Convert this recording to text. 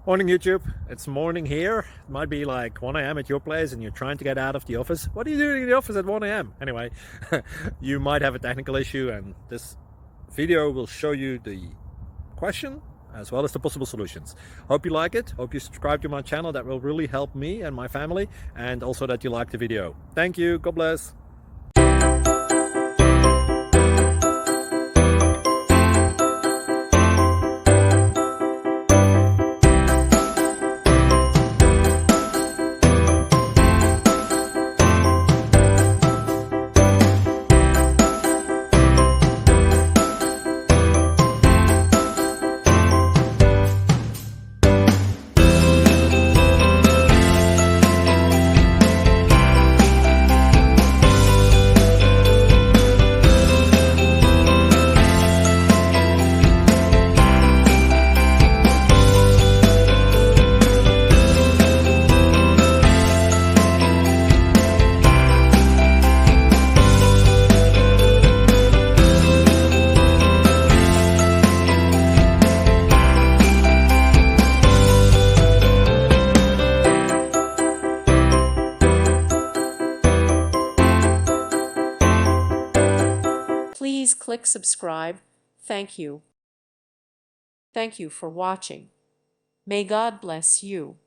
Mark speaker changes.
Speaker 1: Morning YouTube, it's morning here. It might be like 1 a.m. at your place and you're trying to get out of the office. What are you doing in the office at 1 a.m.? Anyway, you might have a technical issue and this video will show you the question as well as the possible solutions. Hope you like it, hope you subscribe to my channel. That will really help me and my family, and also that you like the video. Thank you, God bless.
Speaker 2: Please click subscribe. Thank you. Thank you for watching. May God bless you.